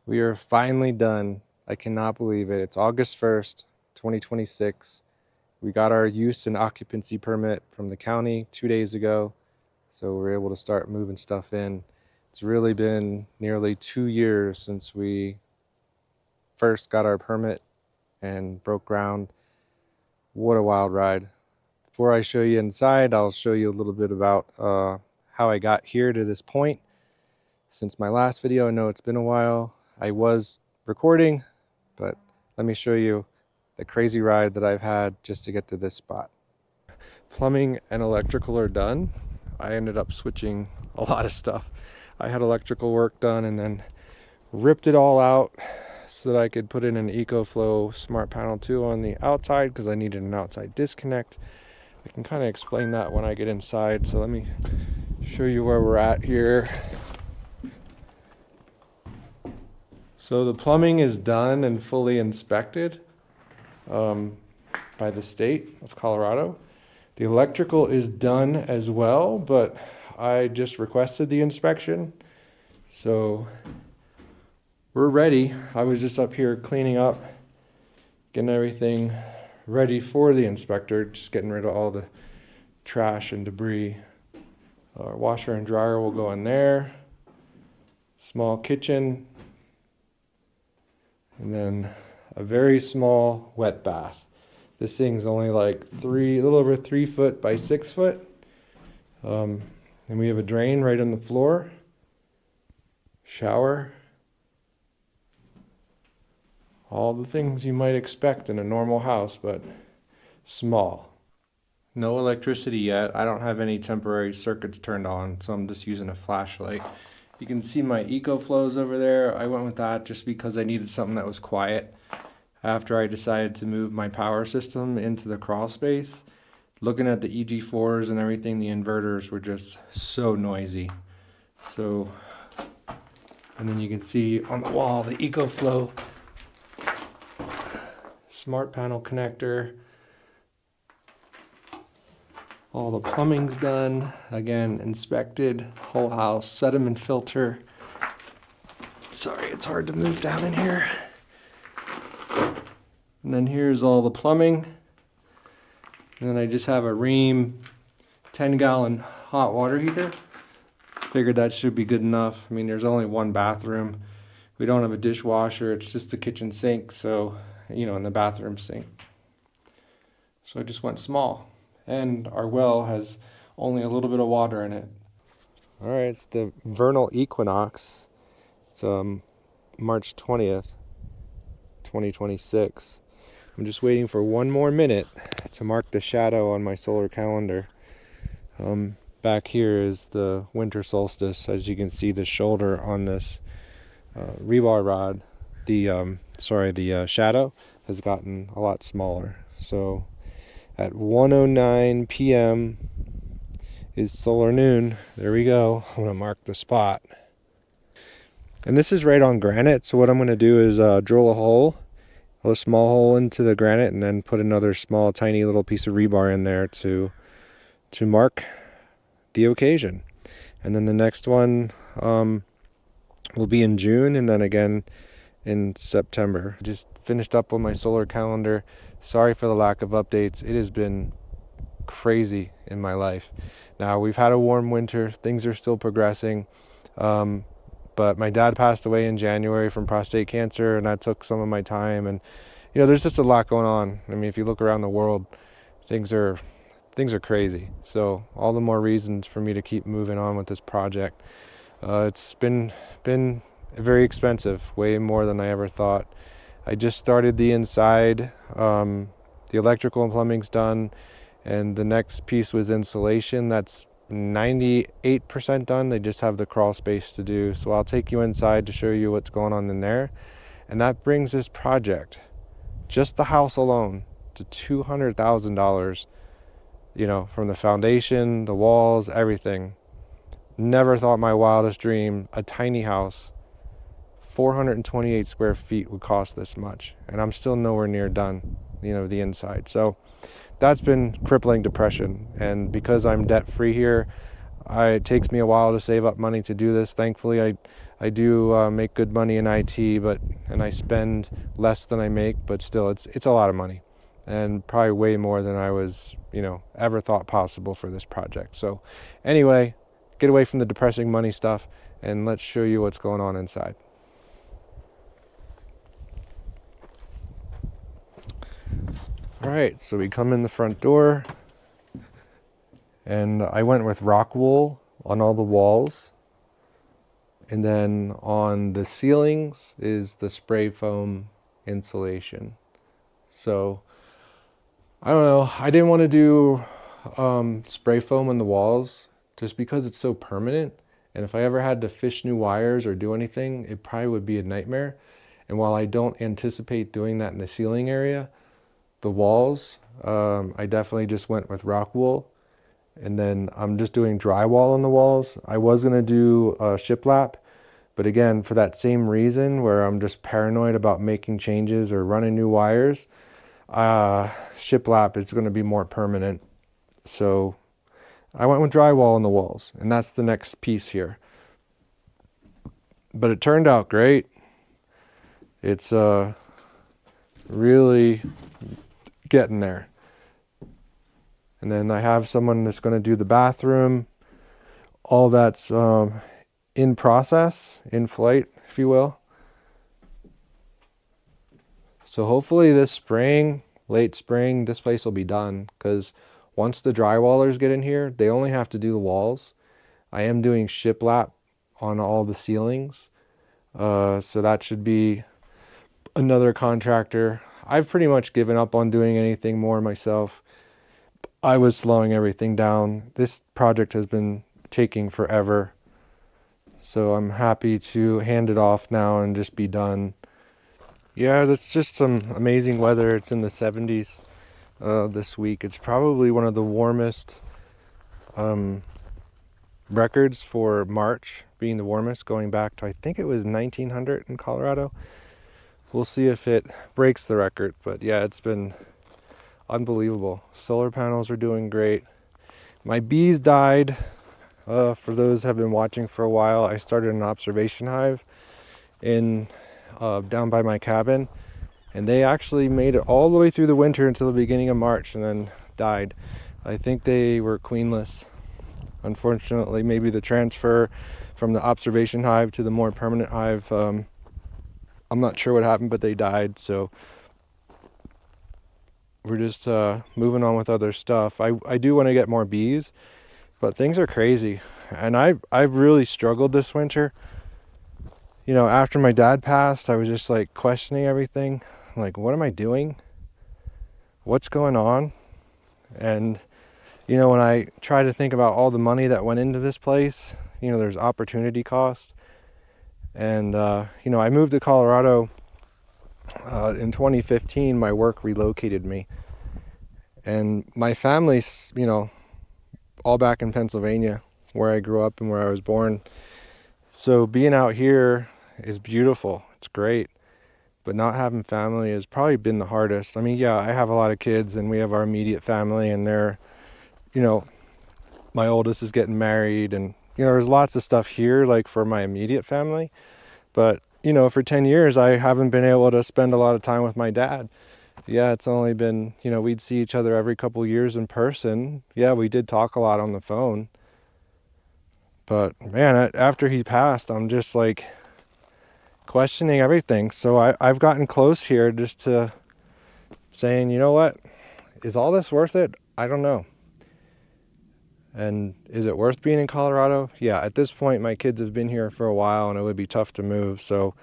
We are finally done. I cannot believe it. It's August 1st, 2026. We got our use and occupancy permit from the county 2 days ago, so we're able to start moving stuff in. It's really been nearly 2 years since we first got our permit and broke ground. What a wild ride. Before I show you inside, I'll show you a little bit about how I got here to this point. Since my last video, I know it's been a while. I was recording, but let me show you the crazy ride that I've had just to get to this spot. Plumbing and electrical are done. I ended up switching a lot of stuff. I had electrical work done and then ripped it all out so that I could put in an EcoFlow smart panel 2 on the outside because I needed an outside disconnect. I can kind of explain that when I get inside, so let me show you where we're at here. So the plumbing is done and fully inspected by the state of Colorado. The electrical is done as well, but I just requested the inspection. So we're ready. I was just up here cleaning up, getting everything ready for the inspector, just getting rid of all the trash and debris. Our washer and dryer will go in there. Small kitchen. And then a very small wet bath. This thing's only like a little over 3 foot by 6 foot. And we have a drain right on the floor. Shower. All the things you might expect in a normal house, but small. No electricity yet. I don't have any temporary circuits turned on, so I'm just using a flashlight. You can see my EcoFlows over there. I went with that just because I needed something that was quiet. After I decided to move my power system into the crawl space, looking at the EG4s and everything, the inverters were just so noisy. So, and then you can see on the wall the EcoFlow smart panel connector. All the plumbing's done. Again, inspected, whole house, sediment filter. Sorry, it's hard to move down in here. And then here's all the plumbing. And then I just have a Rheem 10-gallon hot water heater. Figured that should be good enough. I mean, there's only one bathroom. We don't have a dishwasher. It's just a kitchen sink, so, and the bathroom sink. So I just went small. And our well has only a little bit of water in it. All right, it's the vernal equinox. It's March 20th, 2026. I'm just waiting for one more minute to mark the shadow on my solar calendar. Back here is the winter solstice. As you can see, the shoulder on this rebar rod, the shadow has gotten a lot smaller. So at 1:09 p.m. is solar noon. There we go. I'm going to mark the spot. And this is right on granite, so what I'm going to do is drill a small hole into the granite, and then put another small, tiny little piece of rebar in there to mark the occasion. And then the next one will be in June, and then again in September. Just finished up on my solar calendar. Sorry for the lack of updates. It has been crazy in my life. Now, we've had a warm winter. Things are still progressing. But my dad passed away in January from prostate cancer, and that took some of my time. And, there's just a lot going on. I mean, if you look around the world, things are crazy. So all the more reasons for me to keep moving on with this project. It's been very expensive, way more than I ever thought. I just started the inside. The electrical and plumbing's done, and the next piece was insulation. That's 98% done. They just have the crawl space to do. So I'll take you inside to show you what's going on in there. And that brings this project, just the house alone, to $200,000, from the foundation, the walls, everything. Never thought my wildest dream, a tiny house, 428 square feet would cost this much. And I'm still nowhere near done, the inside. So that's been crippling depression. And because I'm debt free here, it takes me a while to save up money to do this. Thankfully, I do make good money in IT, and I spend less than I make, but still it's a lot of money, and probably way more than I was, ever thought possible for this project. So anyway, get away from the depressing money stuff and let's show you what's going on inside. All right, so we come in the front door, and I went with rock wool on all the walls, and then on the ceilings is the spray foam insulation. So I don't know, I didn't want to do spray foam on the walls just because it's so permanent, and if I ever had to fish new wires or do anything, it probably would be a nightmare. And while I don't anticipate doing that in the ceiling area, the walls, I definitely just went with rock wool. And then I'm just doing drywall on the walls. I was going to do shiplap, but again, for that same reason where I'm just paranoid about making changes or running new wires, shiplap is going to be more permanent. So I went with drywall on the walls, and that's the next piece here. But it turned out great. It's really getting there. And then I have someone that's going to do the bathroom. All that's in process, in flight, if you will. So hopefully this spring, late spring, this place will be done, because once the drywallers get in here, they only have to do the walls. I am doing shiplap on all the ceilings. So that should be another contractor. I've pretty much given up on doing anything more myself. I was slowing everything down. This project has been taking forever. So I'm happy to hand it off now and just be done. Yeah, that's just some amazing weather. It's in the 70s this week. It's probably one of the warmest records for March, being the warmest, going back to, I think it was 1900 in Colorado. We'll see if it breaks the record, but yeah, it's been unbelievable. Solar panels are doing great. My bees died. For those who have been watching for a while, I started an observation hive in down by my cabin, and they actually made it all the way through the winter until the beginning of March and then died. I think they were queenless. Unfortunately, maybe the transfer from the observation hive to the more permanent hive, I'm not sure what happened, but they died. So we're just moving on with other stuff. I do want to get more bees, but things are crazy, and I've really struggled this winter. After my dad passed, I was just like questioning everything. Like, what am I doing? What's going on? And when I try to think about all the money that went into this place, there's opportunity cost. And I moved to Colorado in 2015. My work relocated me, and my family's all back in Pennsylvania, where I grew up and where I was born. So being out here is beautiful. It's great. But not having family has probably been the hardest. I mean, yeah, I have a lot of kids, and we have our immediate family, and they're, my oldest is getting married, and, there's lots of stuff here, like for my immediate family. But, for 10 years, I haven't been able to spend a lot of time with my dad. Yeah, it's only been, we'd see each other every couple years in person. Yeah, we did talk a lot on the phone. But, man, after he passed, I'm just like questioning everything. So I've gotten close here just to saying, you know what, is all this worth it? I don't know. And is it worth being in Colorado? Yeah, at this point, my kids have been here for a while, and it would be tough to move. So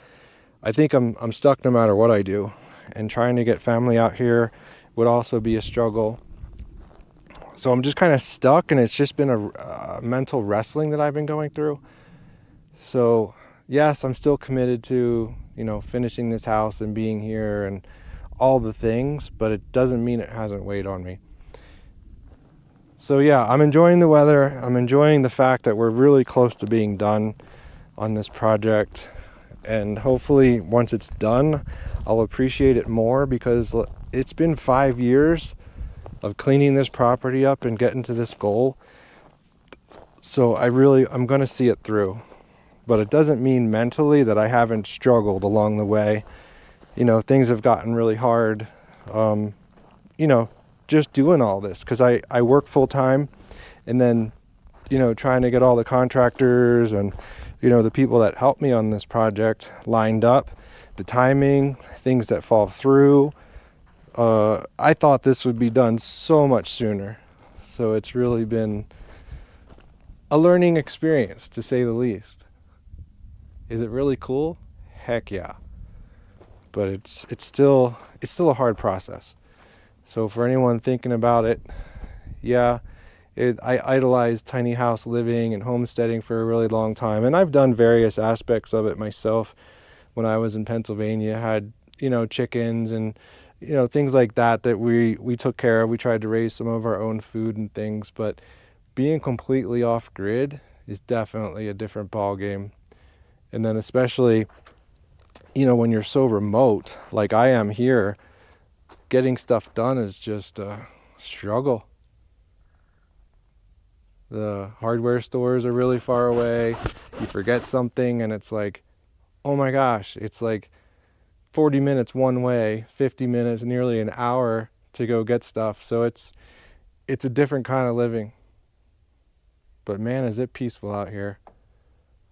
I think I'm stuck no matter what I do. And trying to get family out here would also be a struggle. So I'm just kind of stuck, and it's just been a mental wrestling that I've been going through. So yes, I'm still committed to, finishing this house and being here and all the things, but it doesn't mean it hasn't weighed on me. So yeah, I'm enjoying the weather. I'm enjoying the fact that we're really close to being done on this project. And hopefully once it's done, I'll appreciate it more, because it's been 5 years of cleaning this property up and getting to this goal. So I'm going to see it through. but it doesn't mean mentally that I haven't struggled along the way. You know, things have gotten really hard, you know, just doing all this, because I work full time, and then, you know, trying to get all the contractors and, you know, the people that helped me on this project lined up, the timing, things that fall through. I thought this would be done so much sooner. So it's really been a learning experience, to say the least. Is it really cool? Heck yeah. But it's still a hard process. So for anyone thinking about it, yeah, I idolized tiny house living and homesteading for a really long time, and I've done various aspects of it myself. When I was in Pennsylvania, had, you know, chickens and, you know, things like that we took care of. We tried to raise some of our own food and things, but being completely off grid is definitely a different ball game. And then especially, you know, when you're so remote like I am here, getting stuff done is just a struggle. The hardware stores are really far away. You forget something and it's like, oh my gosh, it's like 40 minutes one way, 50 minutes, nearly an hour to go get stuff. So it's a different kind of living. But man, is it peaceful out here.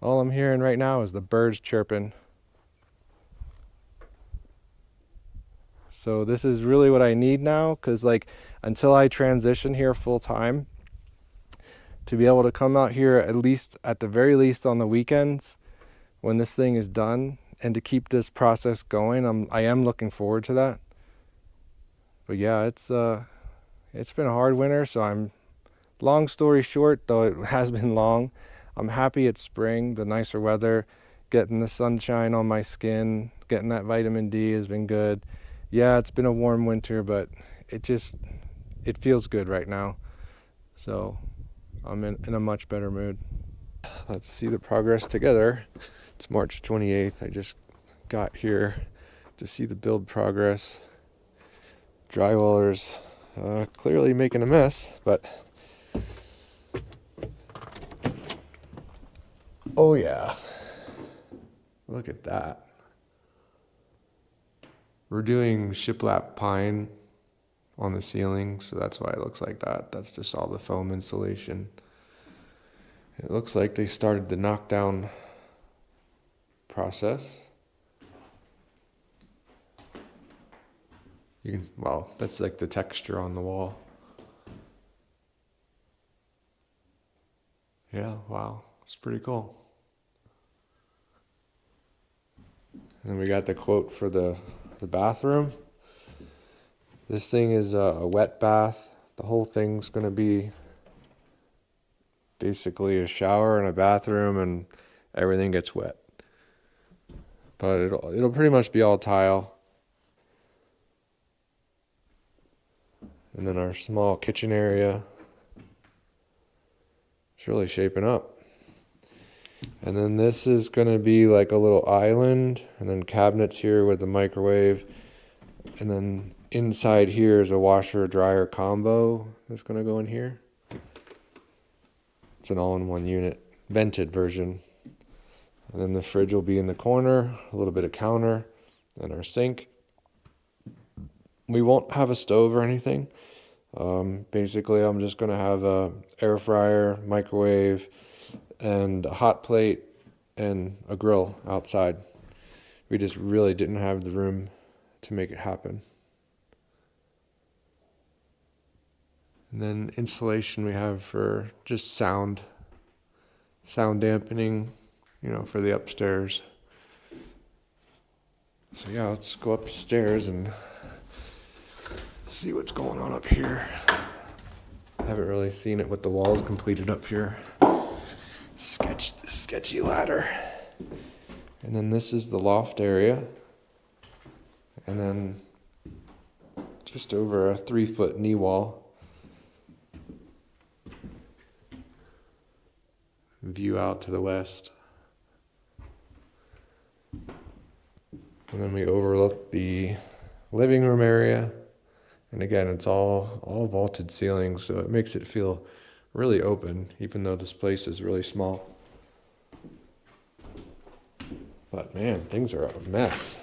All I'm hearing right now is the birds chirping. So this is really what I need now, because like until I transition here full time, to be able to come out here at the very least on the weekends when this thing is done, and to keep this process going, I am looking forward to that. But yeah, it's been a hard winter, so long story short, though it has been long, I'm happy it's spring, the nicer weather, getting the sunshine on my skin, getting that vitamin D has been good. Yeah, it's been a warm winter, but it feels good right now. So I'm in a much better mood. Let's see the progress together. It's March 28th. I just got here to see the build progress. Drywallers clearly making a mess, but oh yeah, look at that. We're doing shiplap pine on the ceiling, so that's why it looks like that. That's just all the foam insulation. It looks like they started the knockdown process. Well, that's like the texture on the wall. Yeah, wow, it's pretty cool. And we got the quote for the bathroom. This thing is a wet bath. The whole thing's going to be basically a shower and a bathroom, and everything gets wet. But it'll pretty much be all tile. And then our small kitchen area, it's really shaping up. And then this is going to be like a little island, and then cabinets here with the microwave. And then inside here is a washer dryer combo that's going to go in here. It's an all-in-one unit, vented version. And then the fridge will be in the corner, a little bit of counter, and our sink. We won't have a stove or anything. Basically, I'm just going to have a air fryer, microwave, and a hot plate and a grill outside. We just really didn't have the room to make it happen. And then insulation we have for just sound dampening, for the upstairs. So yeah, let's go upstairs and see what's going on up here. I haven't really seen it with the walls completed up here. Sketchy ladder. And then this is the loft area. And then just over a 3-foot knee wall. View out to the west. And then we overlook the living room area. And again, it's all vaulted ceilings, so it makes it feel really open, even though this place is really small. But man, things are a mess.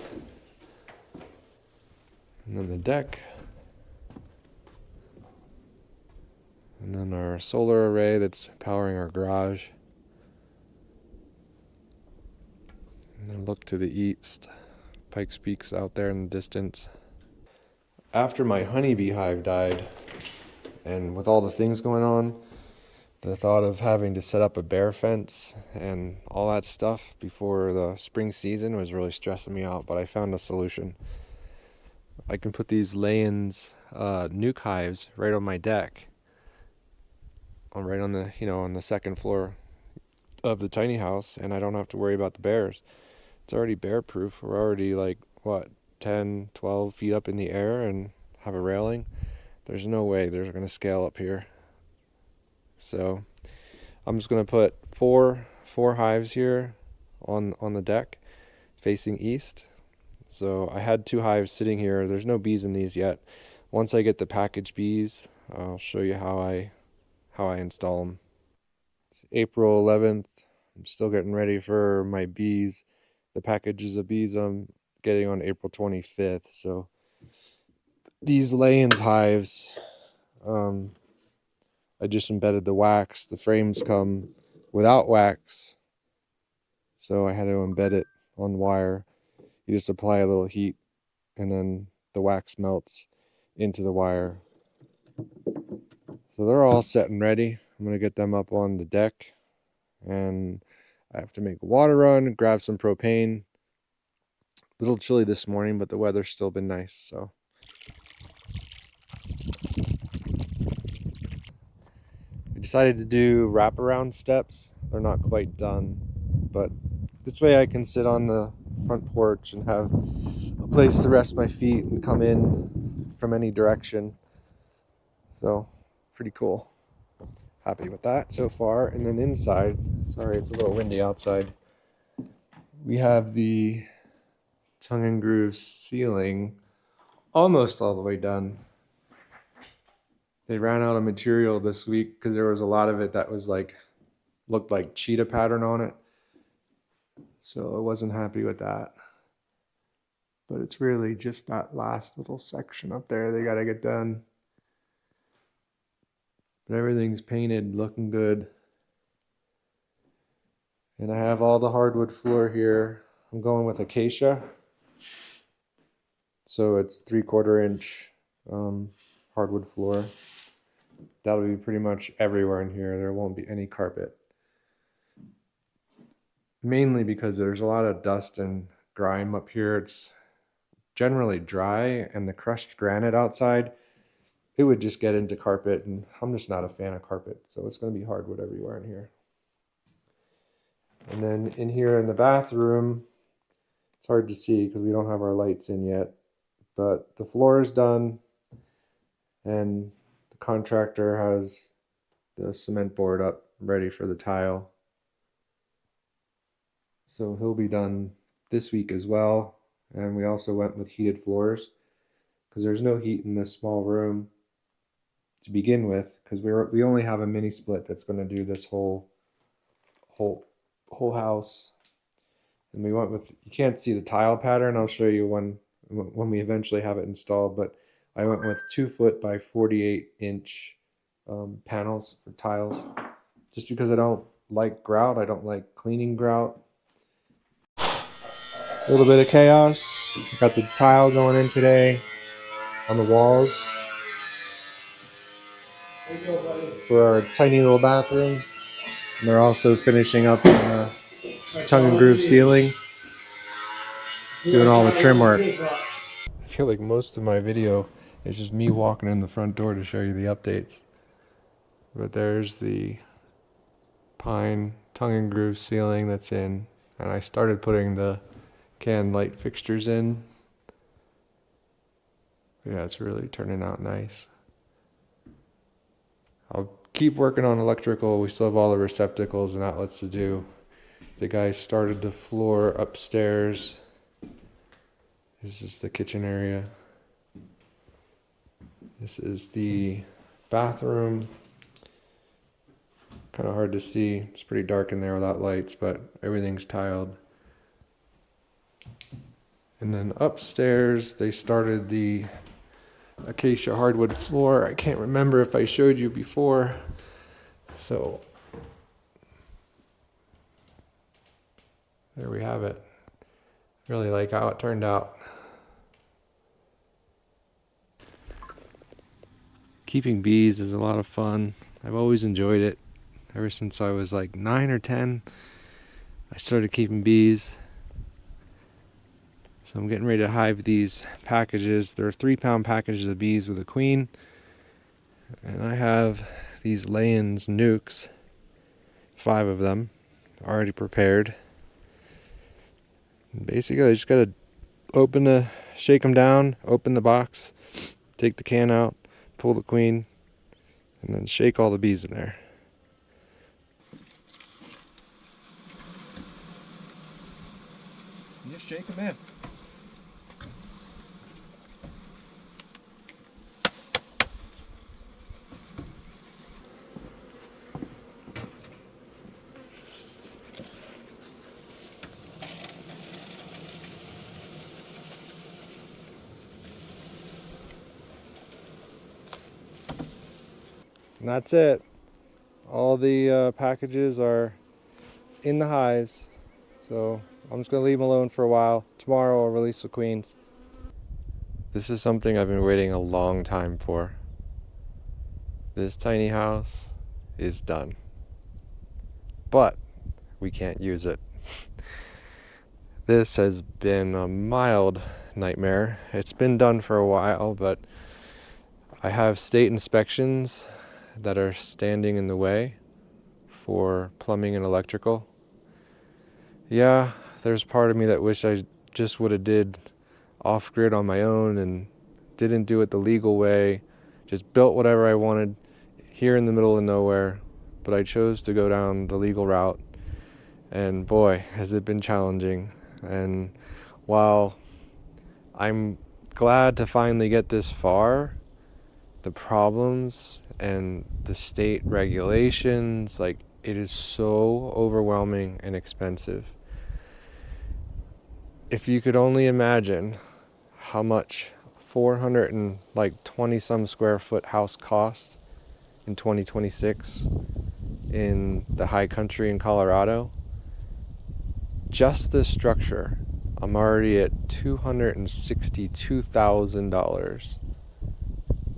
And then the deck. And then our solar array that's powering our garage. And then look to the east. Pikes Peak's out there in the distance. After my honeybee hive died, and with all the things going on, the thought of having to set up a bear fence and all that stuff before the spring season was really stressing me out, but I found a solution. I can put these lay-ins, nuke hives right on my deck, right on the, on the second floor of the tiny house, and I don't have to worry about the bears. It's already bear proof. We're already 10, 12 feet up in the air and have a railing. There's no way they're going to scale up here. So I'm just going to put four hives here on the deck facing east. So I had 2 hives sitting here. There's no bees in these yet. Once I get the package bees, I'll show you how I install them. It's April 11th. I'm still getting ready for my bees. The packages of bees I'm getting on April 25th. So these lay-ins hives, I just embedded the wax. The frames come without wax, so I had to embed it on wire. You just apply a little heat, and then the wax melts into the wire. So they're all set and ready. I'm going to get them up on the deck, and I have to make a water run, grab some propane. A little chilly this morning, but the weather's still been nice, so. I decided to do wraparound steps. They're not quite done, but this way I can sit on the front porch and have a place to rest my feet and come in from any direction. So, pretty cool. Happy with that so far. And then inside, sorry it's a little windy outside, we have the tongue and groove ceiling almost all the way done. They ran out of material this week because there was a lot of it that was looked like cheetah pattern on it. So I wasn't happy with that. But it's really just that last little section up there they gotta get done. But everything's painted, looking good. And I have all the hardwood floor here. I'm going with acacia. So it's 3/4 inch hardwood floor. That'll be pretty much everywhere in here. There won't be any carpet. Mainly because there's a lot of dust and grime up here. It's generally dry, and the crushed granite outside, it would just get into carpet, and I'm just not a fan of carpet, so it's going to be hardwood everywhere in here. And then in here in the bathroom, it's hard to see because we don't have our lights in yet, but the floor is done, and the contractor has the cement board up ready for the tile. So he'll be done this week as well. And we also went with heated floors because there's no heat in this small room to begin with, because we only have a mini split that's going to do this whole house. And we went with, you can't see the tile pattern. I'll show you when we eventually have it installed, but I went with 2 foot by 48 inch panels for tiles, just because I don't like grout. I don't like cleaning grout. A little bit of chaos. Got the tile going in today on the walls for our tiny little bathroom. And they're also finishing up the tongue and groove ceiling, doing all the trim work. I feel like most of my video is just me walking in the front door to show you the updates. But there's the pine tongue and groove ceiling that's in, and I started putting the can light fixtures in. Yeah, it's really turning out nice. I'll keep working on electrical. We still have all the receptacles and outlets to do. The guy started the floor upstairs. This is the kitchen area. This is the bathroom. Kind of hard to see. It's pretty dark in there without lights, but everything's tiled. And then upstairs, they started the acacia hardwood floor. I can't remember if I showed you before. So there we have it. Really like how it turned out. Keeping bees is a lot of fun. I've always enjoyed it. Ever since I was like 9 or 10, I started keeping bees. So I'm getting ready to hive these packages. They're 3-pound packages of bees with a queen. And I have these Layens nukes, 5 of them, already prepared. And basically, I just gotta shake them down, open the box, take the can out, pull the queen, and then shake all the bees in there. Just shake them in. And that's it. All the packages are in the hives. So I'm just going to leave them alone for a while. Tomorrow I'll release the queens. This is something I've been waiting a long time for. This tiny house is done. But we can't use it. This has been a mild nightmare. It's been done for a while, but I have state inspections that are standing in the way for plumbing and electrical. Yeah, there's part of me that wish I just would have did off-grid on my own and didn't do it the legal way, just built whatever I wanted here in the middle of nowhere, but I chose to go down the legal route, and boy, has it been challenging. And while I'm glad to finally get this far, the problems and the state regulations, like, it is so overwhelming and expensive. If you could only imagine how much 420 some square foot house costs in 2026 in the high country in Colorado, just this structure, I'm already at $262,000.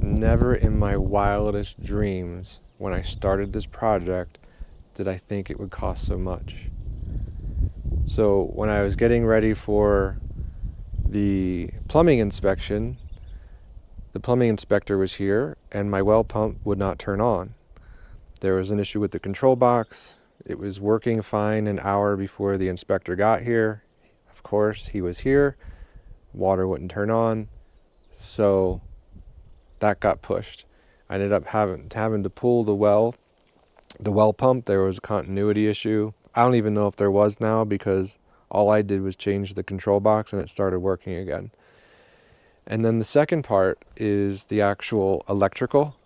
Never in my wildest dreams when I started this project did I think it would cost so much. So when I was getting ready for the plumbing inspection, the plumbing inspector was here and my well pump would not turn on. There was an issue with the control box. It was working fine an hour before the inspector got here. Of course, he was here. Water wouldn't turn on. So that got pushed. I ended up having to pull the well pump. There was a continuity issue. I don't even know if there was now, because all I did was change the control box and it started working again. And then the second part is the actual electrical.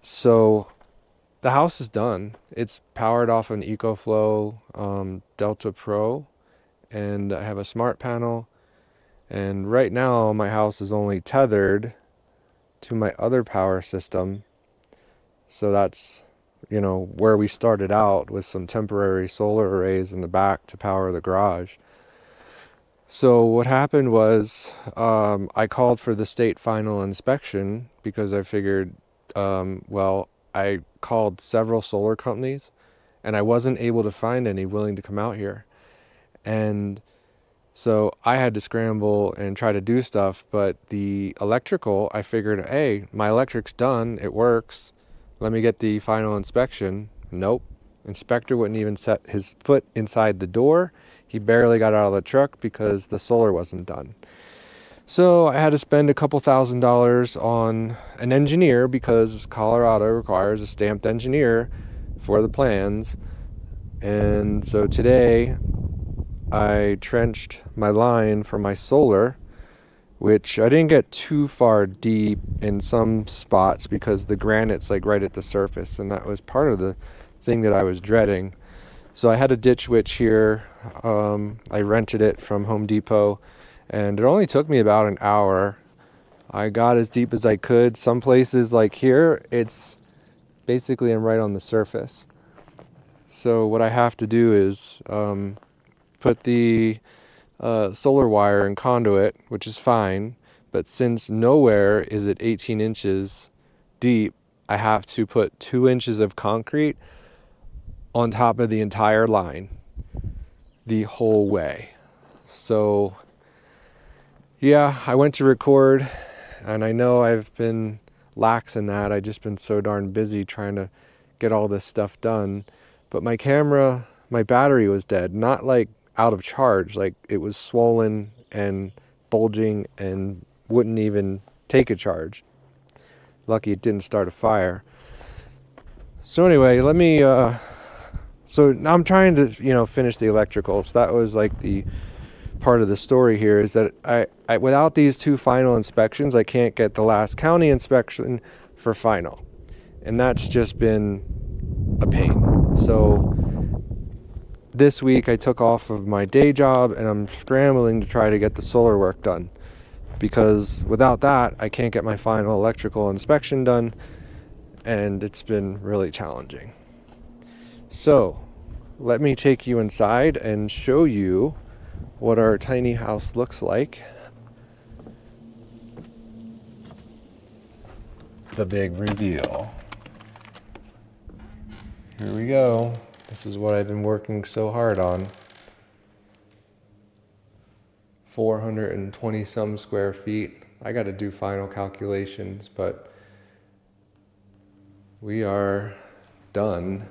So the house is done. It's powered off an EcoFlow Delta Pro, and I have a smart panel. And right now my house is only tethered to my other power system. So that's, where we started out, with some temporary solar arrays in the back to power the garage. So what happened was, I called for the state final inspection because I figured, I called several solar companies and I wasn't able to find any willing to come out here. And so I had to scramble and try to do stuff, but the electrical, I figured, hey, my electric's done, it works. Let me get the final inspection. Nope. Inspector wouldn't even set his foot inside the door. He barely got out of the truck because the solar wasn't done. So I had to spend a couple $1,000s on an engineer, because Colorado requires a stamped engineer for the plans. And so today I trenched my line for my solar, which I didn't get too far deep in some spots because the granite's like right at the surface, and that was part of the thing that I was dreading. So I had a ditch witch here. I rented it from Home Depot, and it only took me about an hour. I got as deep as I could. Some places like here, it's basically I'm right on the surface. So what I have to do is put the solar wire and conduit, which is fine, but since nowhere is it 18 inches deep, I have to put 2 inches of concrete on top of the entire line the whole way. So yeah, I went to record, and I know I've been lax in that. I've just been so darn busy trying to get all this stuff done. But my camera, my battery was dead. Not like out of charge, like it was swollen and bulging and wouldn't even take a charge. Lucky it didn't start a fire. So anyway, let me so now I'm trying to, finish the electrical. So that was like the part of the story here, is that I without these 2 final inspections, I can't get the last county inspection for final. And that's just been a pain. So this week I took off of my day job, and I'm scrambling to try to get the solar work done, because without that I can't get my final electrical inspection done, and it's been really challenging. So let me take you inside and show you what our tiny house looks like. The big reveal. Here we go. This is what I've been working so hard on. 420 some square feet. I got to do final calculations, but we are done.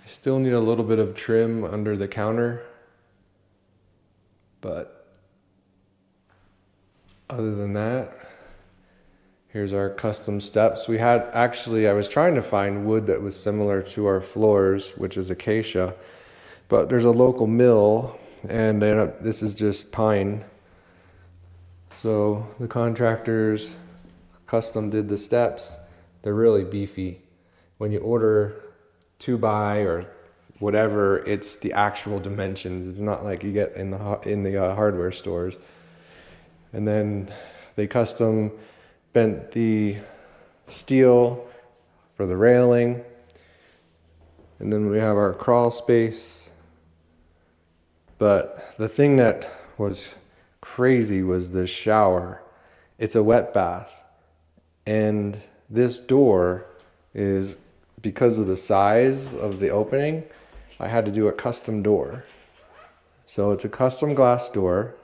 I still need a little bit of trim under the counter, but other than that, here's our custom steps. I was trying to find wood that was similar to our floors, which is acacia, but there's a local mill, and this is just pine. So the contractors custom did the steps. They're really beefy. When you order 2x or whatever, it's the actual dimensions. It's not like you get in the hardware stores. And then they custom bent the steel for the railing. And then we have our crawl space. But the thing that was crazy was the shower. It's a wet bath. And this door is, because of the size of the opening, I had to do a custom door. So it's a custom glass door,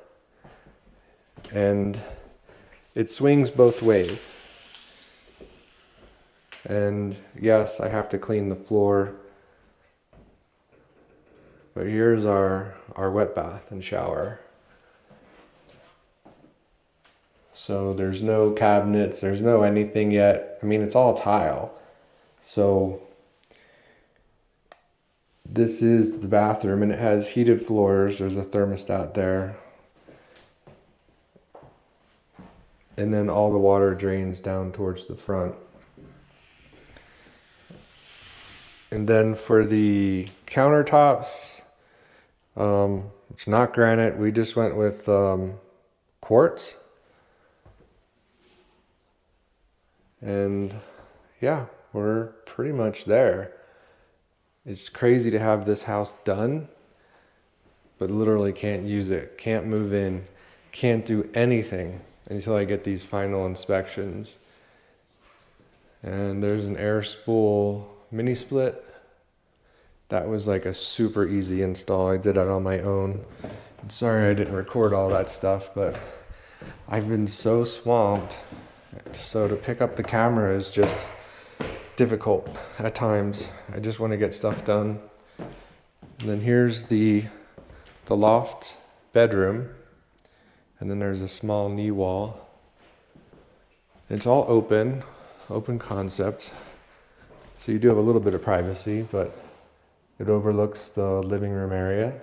and it swings both ways. And yes, I have to clean the floor. But here's our wet bath and shower. So there's no cabinets, there's no anything yet. I mean, it's all tile. So this is the bathroom, and it has heated floors. There's a thermostat there. And then all the water drains down towards the front. And then for the countertops, it's not granite. We just went with quartz. And yeah, we're pretty much there. It's crazy to have this house done, but literally can't use it, can't move in, can't do anything until I get these final inspections. And there's an air spool mini split. That was like a super easy install. I did it on my own. I'm sorry I didn't record all that stuff, but I've been so swamped. So to pick up the camera is just difficult at times. I just want to get stuff done. And then here's the loft bedroom. And then there's a small knee wall. It's all open concept. So you do have a little bit of privacy, but it overlooks the living room area.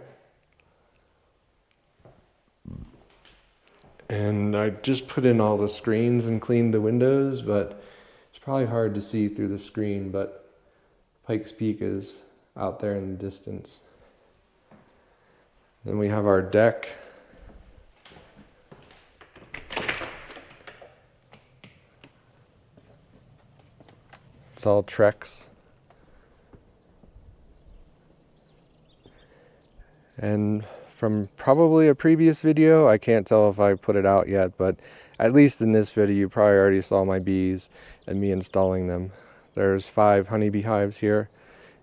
And I just put in all the screens and cleaned the windows, but it's probably hard to see through the screen, but Pikes Peak is out there in the distance. Then we have our deck. It's all Trex. And from probably a previous video, I can't tell if I put it out yet, but at least in this video you probably already saw my bees and me installing them. There's 5 honeybee hives here.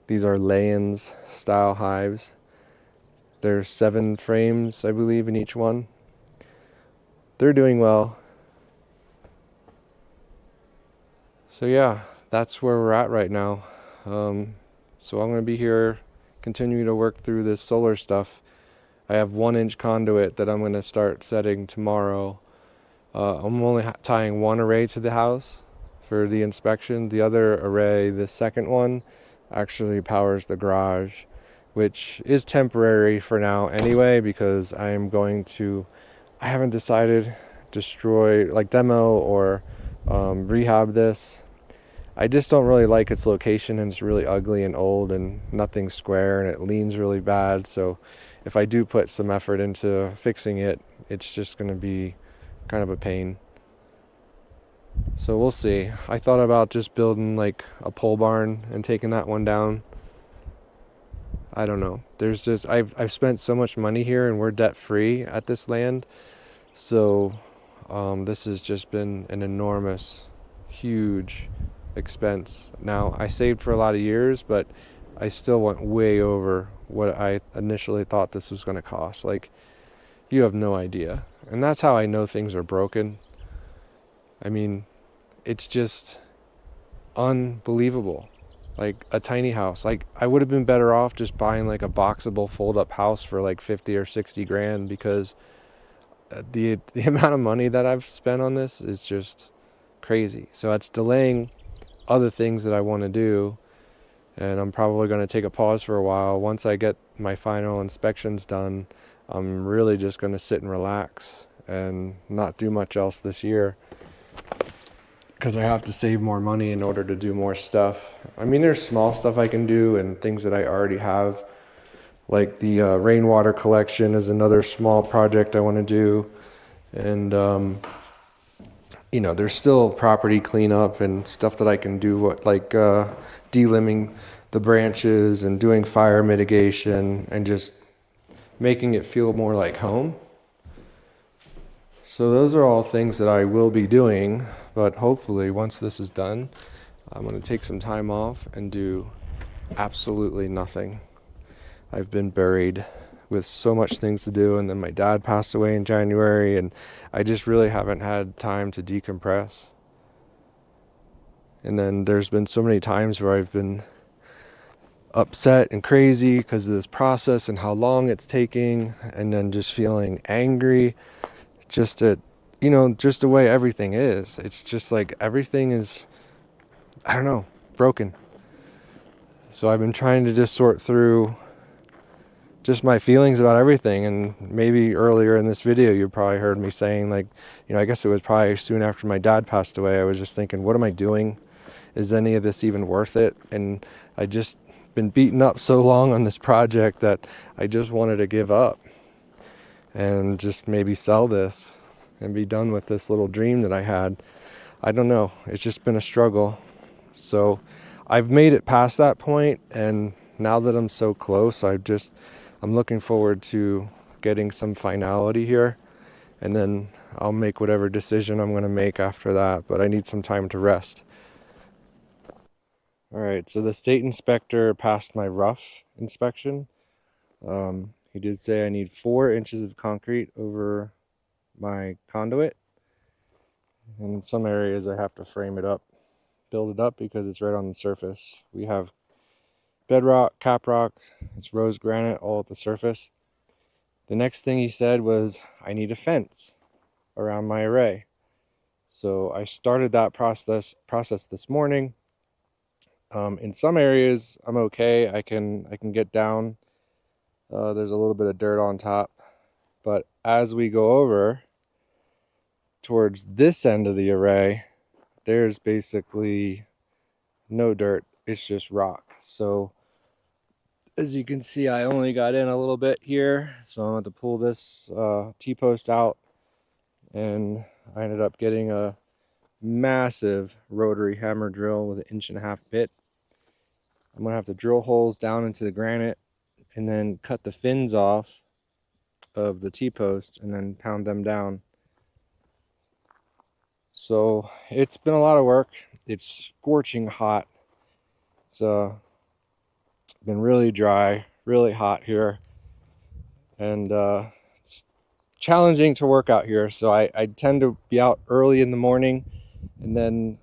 These are lay-ins style hives. There's 7 frames, I believe, in each one. They're doing well. So yeah, that's where we're at right now. So I'm going to be here continuing to work through this solar stuff. I have 1-inch conduit that I'm going to start setting tomorrow. I'm only tying 1 array to the house for the inspection. The other array, the second one, actually powers the garage, which is temporary for now anyway, because I haven't decided, destroy, like demo or rehab this. I just don't really like its location, and it's really ugly and old and nothing's square and it leans really bad. So if I do put some effort into fixing it, it's just going to be kind of a pain. So we'll see. I thought about just building like a pole barn and taking that one down. I don't know. There's just I've spent so much money here and we're debt free at this land. So this has just been an enormous, huge expense. Now I saved for a lot of years, but I still went way over what I initially thought this was going to cost. Like, you have no idea. And that's how I know things are broken. I mean, it's just unbelievable. Like a tiny house. Like, I would have been better off just buying like a boxable fold-up house for like 50 or 60 grand, because the amount of money that I've spent on this is just crazy. So it's delaying other things that I want to do, and I'm probably going to take a pause for a while. Once I get my final inspections done, I'm really just going to sit and relax and not do much else this year, because I have to save more money in order to do more stuff. I mean, there's small stuff I can do and things that I already have, like the rainwater collection is another small project I want to do. And you know, there's still property cleanup and stuff that I can do, like delimbing the branches and doing fire mitigation and just making it feel more like home. So those are all things that I will be doing, but hopefully once this is done, I'm going to take some time off and do absolutely nothing. I've been buried with so much things to do, and then my dad passed away in January, and I just really haven't had time to decompress. And then there's been so many times where I've been upset and crazy because of this process and how long it's taking, and then just feeling angry just at, you know, just the way everything is. It's just like everything is, I don't know, broken. So I've been trying to just sort through just my feelings about everything. And maybe earlier in this video you probably heard me saying, like, you know, I guess it was probably soon after my dad passed away, I was just thinking, what am I doing? Is any of this even worth it? And I just been beaten up so long on this project that I just wanted to give up and just maybe sell this and be done with this little dream that I had. I don't know. It's just been a struggle. So I've made it past that point, and now that I'm so close, I'm looking forward to getting some finality here, and then I'll make whatever decision I'm going to make after that, but I need some time to rest. All right, so the state inspector passed my rough inspection. He did say I need 4 inches of concrete over my conduit, and in some areas I have to frame it up, build it up, because it's right on the surface. We have bedrock, caprock, it's rose granite all at the surface. The next thing he said was I need a fence around my array. So I started that process this morning. In some areas I'm okay. I can get down. There's a little bit of dirt on top, but as we go over towards this end of the array, there's basically no dirt. It's just rock. So As you can see, I only got in a little bit here, so I'm going to pull this T-post out, and I ended up getting a massive rotary hammer drill with an 1.5 bit. I'm going to have to drill holes down into the granite and then cut the fins off of the T-post and then pound them down. So it's been a lot of work. It's scorching hot. It's been really dry, really hot here, and it's challenging to work out here. So I tend to be out early in the morning, and then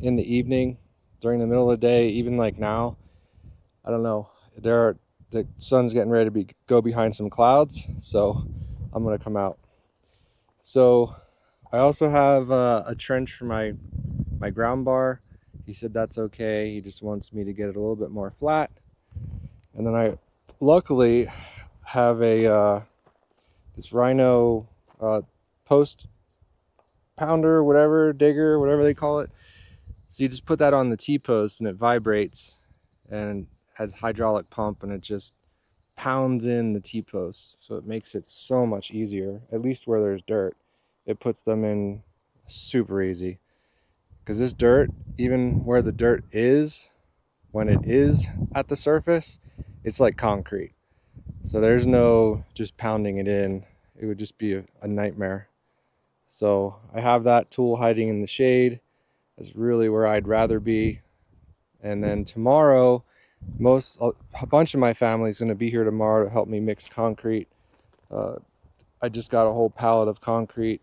in the evening, during the middle of the day, even like now, I don't know. The sun's getting ready to go behind some clouds, so I'm gonna come out. So I also have a trench for my ground bar. He said that's okay. He just wants me to get it a little bit more flat. And then I luckily have a this Rhino post pounder, whatever, digger, whatever they call it. So you just put that on the T-post and it vibrates and has hydraulic pump, and it just pounds in the T-post. So it makes it so much easier, at least where there's dirt. It puts them in super easy. Because this dirt, even where the dirt is, when it is at the surface, it's like concrete. So there's no just pounding it in. It would just be a nightmare. So I have that tool hiding in the shade. That's really where I'd rather be. And then tomorrow, a bunch of my family is going to be here tomorrow to help me mix concrete. I just got a whole pallet of concrete,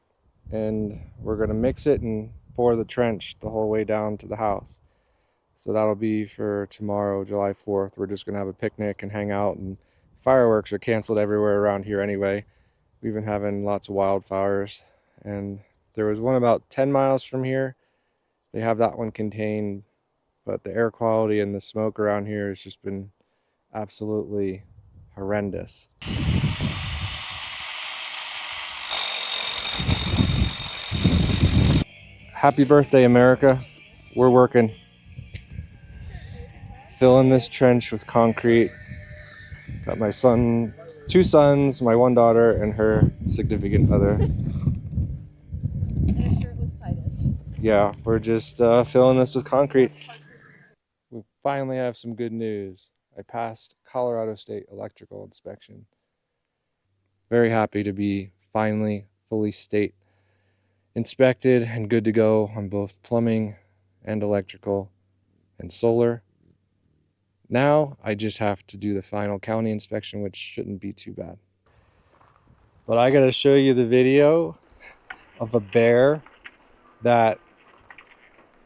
and we're going to mix it and pour the trench the whole way down to the house. So that'll be for tomorrow, July 4th. We're just going to have a picnic and hang out, and fireworks are canceled everywhere around here anyway. We've been having lots of wildfires, and there was one about 10 miles from here. They have that one contained, but the air quality and the smoke around here has just been absolutely horrendous. Happy birthday, America. We're working. Filling this trench with concrete. Got my son, 2 sons, my 1 daughter, and her significant other. And a shirtless Titus. Yeah, we're just filling this with concrete. We finally have some good news. I passed Colorado State electrical inspection. Very happy to be finally fully state inspected and good to go on both plumbing and electrical and solar. Now I just have to do the final county inspection, which shouldn't be too bad. But I gotta show you the video of a bear that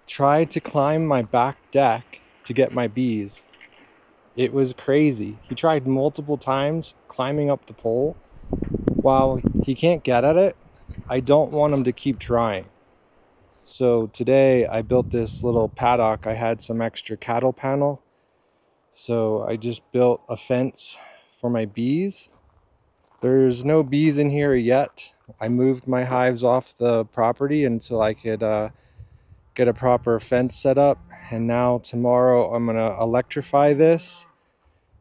tried to climb my back deck to get my bees. It was crazy. He tried multiple times climbing up the pole. While he can't get at it, I don't want him to keep trying. So today I built this little paddock. I had some extra cattle panel. So I just built a fence for my bees. There's no bees in here yet. I moved my hives off the property until I could get a proper fence set up. And now tomorrow I'm gonna electrify this.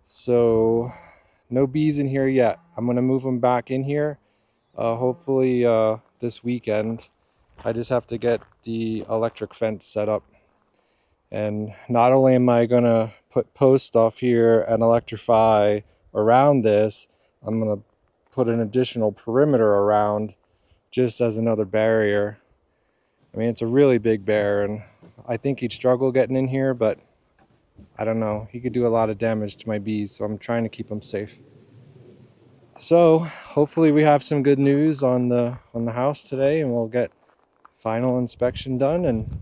So no bees in here yet. I'm gonna move them back in here. Hopefully this weekend. I just have to get the electric fence set up. And not only am I gonna put posts off here and electrify around this, I'm gonna put an additional perimeter around just as another barrier. I mean, it's a really big bear, and I think he'd struggle getting in here, but I don't know. He could do a lot of damage to my bees, so I'm trying to keep them safe. So hopefully we have some good news on the house today, and we'll get final inspection done, and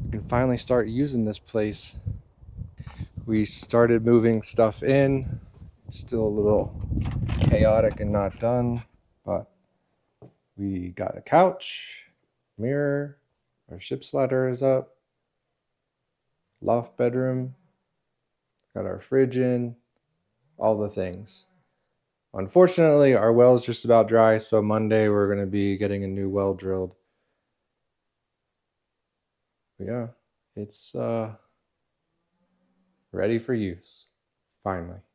we can finally start using this place. We started moving stuff in. Still a little chaotic and not done, but we got a couch, mirror, our ship's ladder is up, loft bedroom, got our fridge in, all the things. Unfortunately, our well is just about dry, so Monday we're going to be getting a new well drilled. But yeah, it's ready for use. finally.